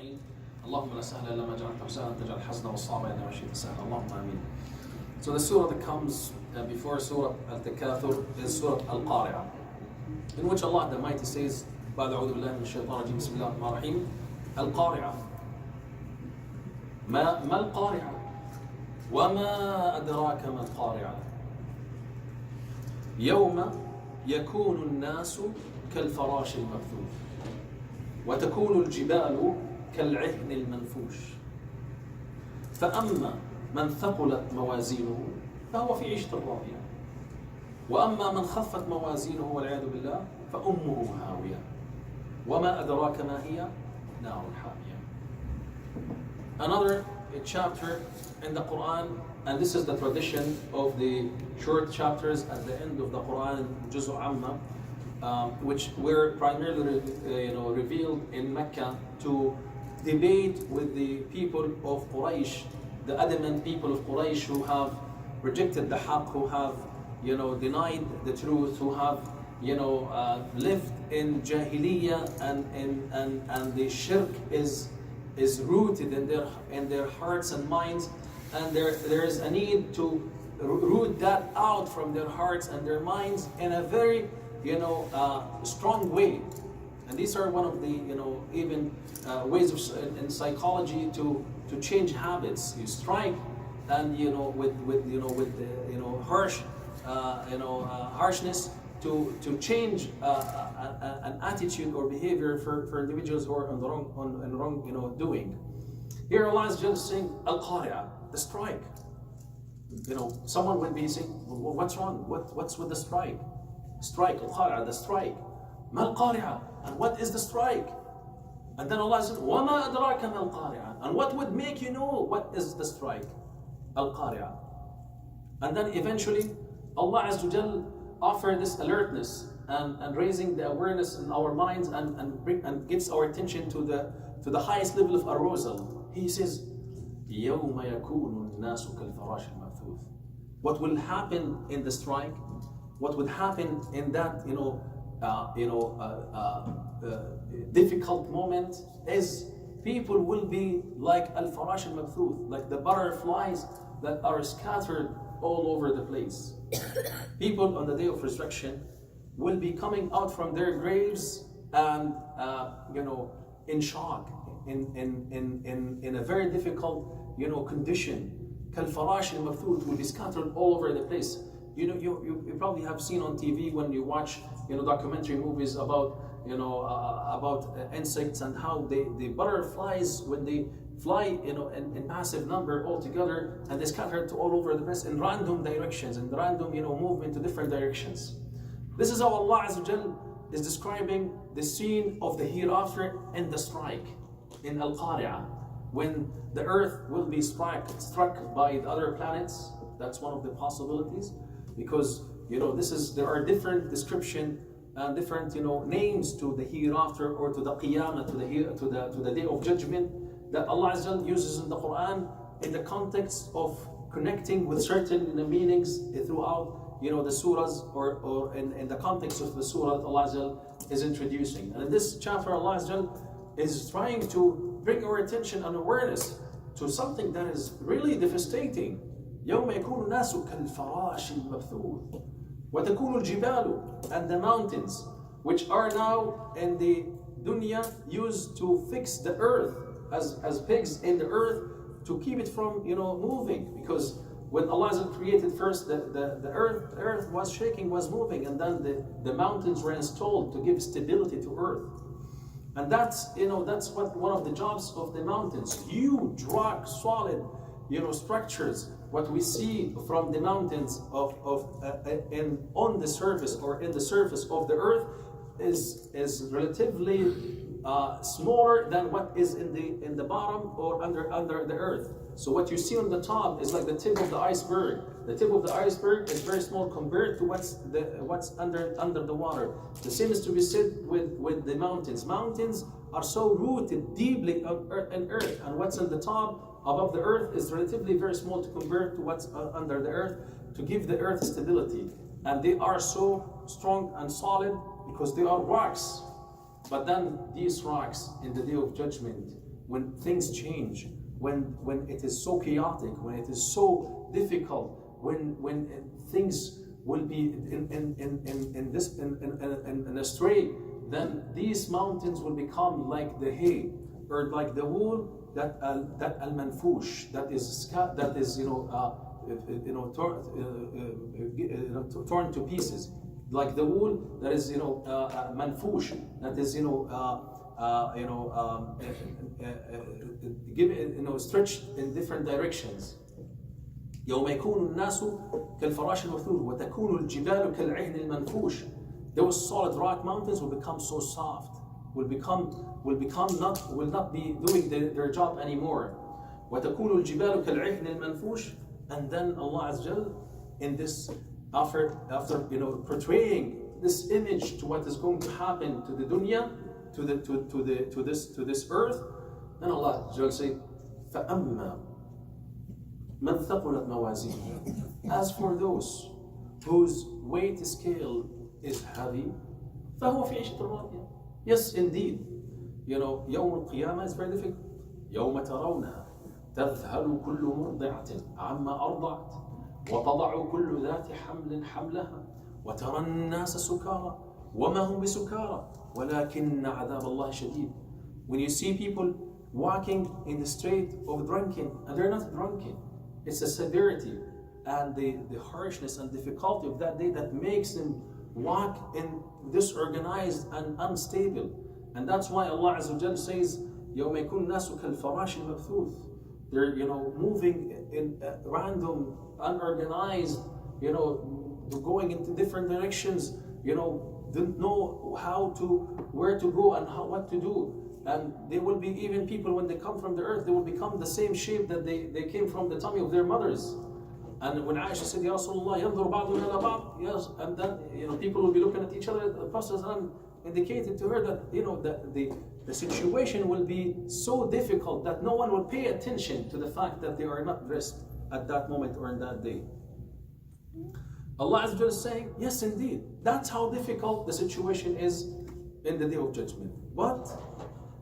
أجمعين. اللهم لا سهل إلا ما جعلته سهلا تجعل الحزن والصعب إلا ما شئت سهلا. اللهم آمين. So the surah that comes before Surah Al-Takathur is Surah Al-Qari'ah, in which Allah the Mighty says, بعد أعوذ بالله من الشيطان الرجيم بسم الله الرحمن الرحيم. القارعة ما القارعة وما أدراك ما القارعة يوم يكون الناس كالفراش المبثوث وتكون الجبال كالعهن المنفوش فأما من ثقلت موازينه فهو في عيشة راضية وأما من خفت موازينه والعياذ بالله فأمه هاوية وما أدراك ما هي نار حامية. Another chapter in the Quran, and this is the tradition of the short chapters at the end of the Quran, Juz' Amma, which were primarily revealed in Mecca to debate with the people of Quraysh, the adamant people of Quraysh who have rejected the haqq, who have denied the truth, who have lived in jahiliyyah, and the shirk is rooted in their hearts and minds, and there is a need to root that out from their hearts and their minds in a very strong way. And these are one of the even ways in psychology to change habits. You strike, and with harsh harshness to change an attitude or behavior for individuals who are on the wrong doing. Here Allah is just saying Al-Qari'ah, the strike. Someone would be saying, well, what's wrong? What's with the strike? Strike, Al-Qari'ah, the strike. Ma Al-Qari'ah, and what is the strike? And then Allah says, وَمَا أَدْرَاكَ مَا الْقَارِعَةِ, and what would make you know what is the strike? Al-Qari'ah. And then eventually Allah Azza wa Jal offer this alertness and raising the awareness in our minds and gets our attention to the highest level of arousal. He says, يَوْمَ يَكُونُ النَّاسُ كَالْفَرَاشِ الْمَبْثُوثِ. What will happen in the strike? What would happen in that difficult moment is people will be like al-farash al-mabthuth, like the butterflies that are scattered all over the place. People on the day of resurrection will be coming out from their graves and in shock, in a very difficult condition. Kal-farash al-mabthuth will be scattered all over the place. You probably have seen on TV when you watch documentary movies about insects and how the butterflies, when they fly in massive number all together, and they scatter to all over the place in random directions and random movement to different directions. This is how Allah Azza wa Jal is describing the scene of the hereafter in the strike, in Al-Qari'ah, when the earth will be struck by the other planets. That's one of the possibilities, because there are different description and different names to the hereafter, or to the Qiyamah, to the day of judgment, that Allah Azza wa Jal uses in the Quran in the context of connecting with certain meanings throughout the surahs, or in the context of the surah that Allah Azza wa Jal is introducing. And in this chapter, Allah Azza wa Jal is trying to bring our attention and awareness to something that is really devastating. يوم يكون الناس كالفراش المبثوث وتكون الجبال, and the mountains, which are now in the dunya used to fix the earth as pegs in the earth to keep it from moving, because when Allah created first the earth was shaking, was moving, and then the mountains were installed to give stability to earth. And that's what one of the jobs of the mountains, huge rock solid structures. What we see from the mountains on the surface, or in the surface of the earth, is relatively smaller than what is in the bottom or under the earth. So what you see on the top is like the tip of the iceberg. The tip of the iceberg is very small compared to what's under the water. The same is to be said with the mountains. Mountains are so rooted deeply in earth, and what's on the top above the earth is relatively very small to compare to what's under the earth, to give the earth stability. And they are so strong and solid because they are rocks. But then these rocks in the day of judgment, when things change, when it is so chaotic, when it is so difficult, when things will be in astray, then these mountains will become like the hay, or like the wool that al-manfush, that is torn to pieces, like the wool that is manfush, that is stretched in different directions. يوم يكون الناس كالفراش المبثوث وتكون الجبال كالعهن المنفوش. Those solid rock mountains will become so soft, will not be doing their job anymore. وتكون الجبال كالعهن المنفوش. And then Allah Azza wa Jal, in this, after portraying this image to what is going to happen to the dunya, to this earth, then Allah Azza wa Jal say, فَأَمَّا مَنْ ثَقُلَتْ مَوَازِينُهُ. As for those whose weight scale is heavy, فَهُوَ فِي عِيشَةٍ رَاضِيَةٍ. Yes, indeed. يوم القيامة is very difficult. يوم ترونها تذهل كل مرضعة عما أرضعت وتضع كل ذات حمل حملها وترى الناس سكارى وما هم بسكارى ولكن عذاب الله شديد. When you see people walking in the street of drunken, and they're not drunken, it's the severity and the harshness and difficulty of that day that makes them walk in disorganized and unstable. And that's why Allah Azza wa Jal says, يوم يكون الناس كالفراش المبثوث. They're moving in random, unorganized, going into different directions, didn't know where to go and what to do. And they will be, even people when they come from the earth, they will become the same shape that they came from the tummy of their mothers. And when Aisha said, Ya Rasulullah, ينظر بعضنا إلى بعض, yes, and then people will be looking at each other. The Prophet indicated to her that the situation will be so difficult that no one will pay attention to the fact that they are not dressed at that moment or in that day. Allah Azza wa Jalla is saying, yes, indeed, that's how difficult the situation is in the day of judgment. But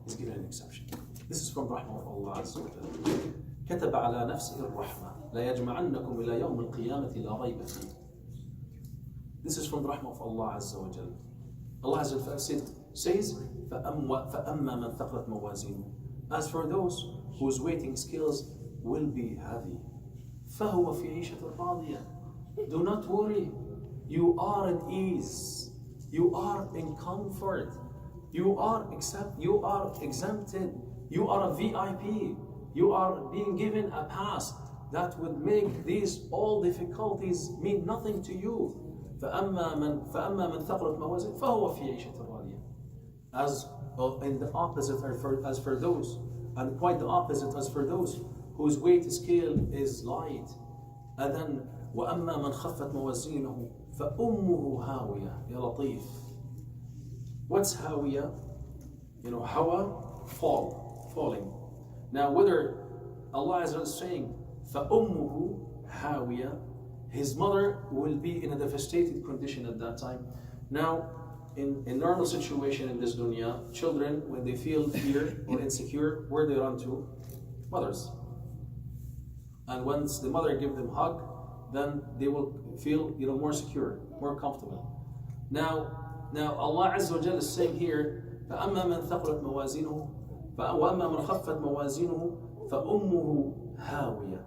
He's given an exception. This is from Rahmah of Allah Azza wa Jalla. كتب على نفسه الرحمة لا يجمعنكم إلى يوم القيامة لا ريب فيه. This is from Rahmah of Allah Azza wa Jalla. Allah Azza wa Jalla says, فَأَمَّا مَنْ ثَقْلَتْ مَوَازِينُهُ. As for those whose weighting scales will be heavy, فَهُوَ فِي عِيشَةٍ رَاضِيَةٍ. Do not worry. You are at ease. You are in comfort. You are exempted. You are a VIP. You are being given a pass that would make these all difficulties mean nothing to you. فَأَمَّا مَنْ ثَقْلَتْ مَوَازِينُهُ فَهُوَ فِي عِيشَةٍ رَاضِيَةٍ. As in the opposite, as for those, and quite the opposite, as for those whose weight scale is light. And then وَأَمَّا مَنْ خَفَّتْ مَوَازِينُهُ فَأُمُّهُ هَاوِيَةٌ. Ya Latif. What's هاوية? Hawa, falling. Now whether Allah is saying فَأُمُّهُ هَاوِيَةٌ, his mother will be in a devastated condition at that time. Now, in normal situation in this dunya, children, when they feel fear or insecure, where they run to? Mothers. And once the mother gives them a hug, then they will feel more secure, more comfortable. Now Allah Azza wa Jalla is saying here, فَأَمَّا مَنْ ثَقْلَتْ مَوَازِينُهُ وَأَمَّا مَنْ خَفَّتْ مَوَازِينُهُ فَأُمُّهُ هَاوِيَةٌ.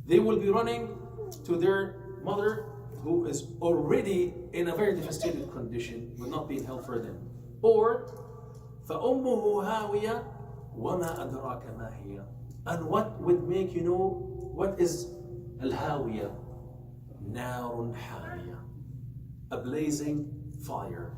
They will be running to their mother, who is already in a very devastated condition, will not be help for them. Or فَأُمُّهُ هَاوِيَةٌ وَمَا أَدْرَاكَ مَا هِيَ. And what would make you know what is al-hawiyah? نَارٌ حَامِيَةٌ. A blazing fire.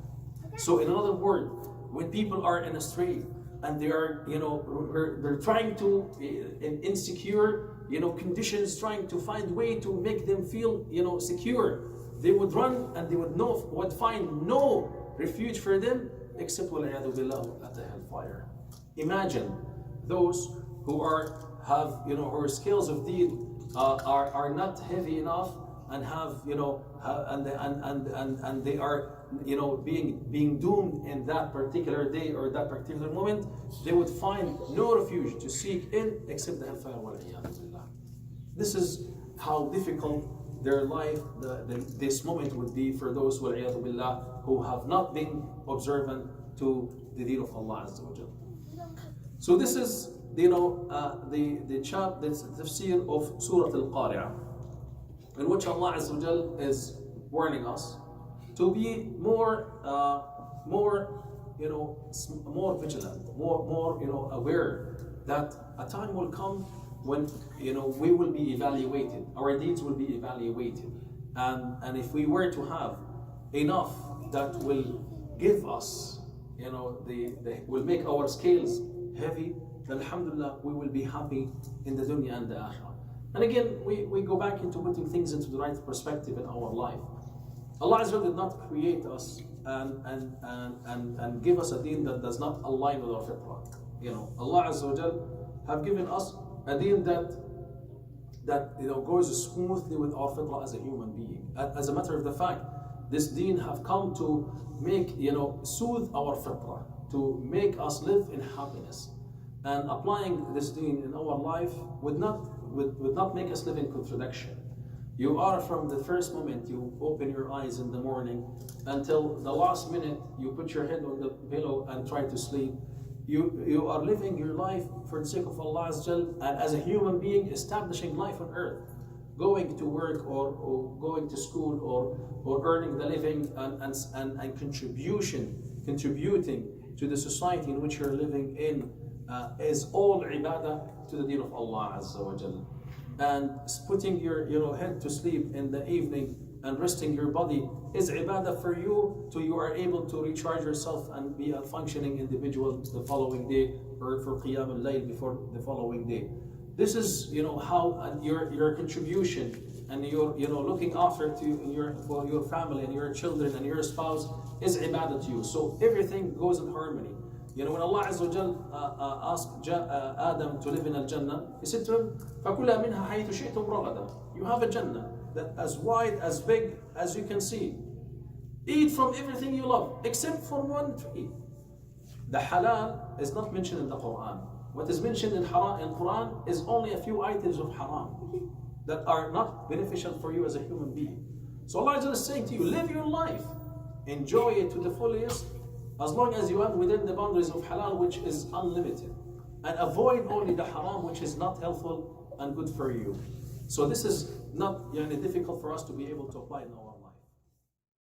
So in another word, when people are in a street and they are, they're trying to, in insecure, conditions, trying to find way to make them feel, secure, they would run and they would find no refuge for them except وَالْعِيَاذُ بِاللَّهِ at the hellfire. Imagine those who have whose scales of deed are not heavy enough and have and they are being doomed in that particular day or that particular moment, they would find no refuge to seek in except the hellfire. This is how difficult their life, this moment would be for those who have not been observant to the deen of Allah Azza wa Jal. So this is the tafsir of Surah Al-Qari'ah, in which Allah Azza wa Jal is warning us to be more vigilant, more aware that a time will come when we will be evaluated, our deeds will be evaluated, and if we were to have enough that will give us, will make our scales heavy, then alhamdulillah we will be happy in the dunya and the akhirah. And again, we go back into putting things into the right perspective in our life. Allah Azza wa Jal did not create us and give us a deen that does not align with our fitrah. Allah Azza wa Jal have given us a deen that goes smoothly with our fitrah as a human being. As a matter of the fact, this deen have come to make, soothe our fitrah, to make us live in happiness. And applying this deen in our life would not make us live in contradiction. You are, from the first moment you open your eyes in the morning until the last minute you put your head on the pillow and try to sleep, you are living your life for the sake of Allah Azza wa Jal, and as a human being establishing life on earth, going to work or going to school or earning the living and contributing to the society in which you're living in is all ibadah to the deen of Allah Azza wa Jal. And putting your head to sleep in the evening and resting your body is ibadah for you, till you are able to recharge yourself and be a functioning individual the following day, or for Qiyam al-Layl before the following day. This is how your contribution and your looking after for your family and your children and your spouse is ibadah to you. So everything goes in harmony. When Allah Azza wa Jal asked Adam to live in Al-Jannah, He said to him, فَكُلَا مِنْهَا حَيْثُ شِئْتُمْ رَغَدًا. You have a Jannah that as wide, as big as you can see. Eat from everything you love, except for one tree. The halal is not mentioned in the Quran. What is mentioned in Quran is only a few items of haram that are not beneficial for you as a human being. So Allah Azza wa Jal is saying to you, live your life, enjoy it to the fullest, as long as you are within the boundaries of halal, which is unlimited, and avoid only the haram, which is not helpful and good for you. So this is not difficult for us to be able to apply in our